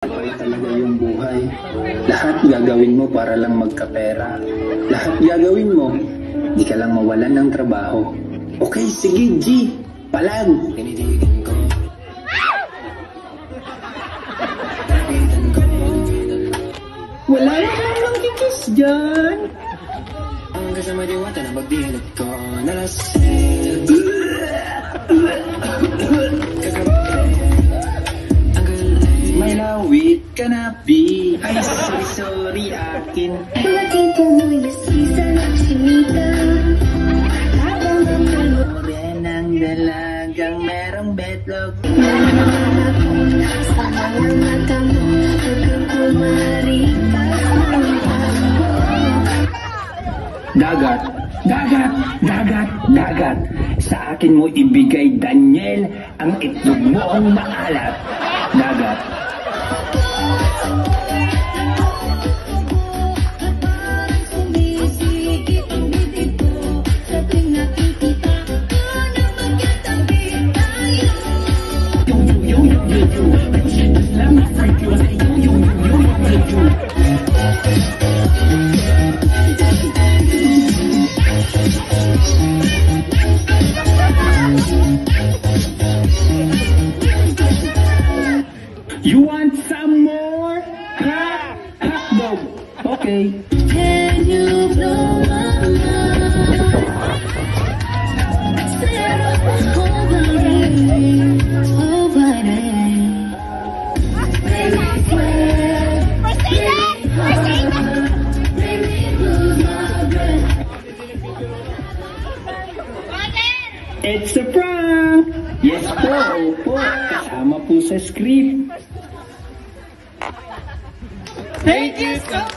Pala talaga yung buhay. Lahat gagawin mo para lang magkapera. Lahat gagawin mo, di ka lang mawalan ng trabaho. Okay, sige G, palag. Wala naman lang kikis dyan. Ang kasama diwata na magbihilat ko nalasing. May lawit ka na, B. Ay, sorry, akin. Nakita mo yung sisa ng sinita. Ore ng dalagang merong betlog. Nanganap mo na sa mga mata mo. Hanggang kumaripas ng ako. Dagat, dagat, dagat, dagat. Sa akin mo ibigay, Daniel, ang itlog mo ang maalat. Dagat. Sumisigit ang bibig ko. Sa tuwing nakikita ka na magkatabi tayo. You want some more? Ha? Hotdog. Okay. Can you blow my mind? Zero over It's a prank! Yes po, opo. Kasama po sa script. Thank you so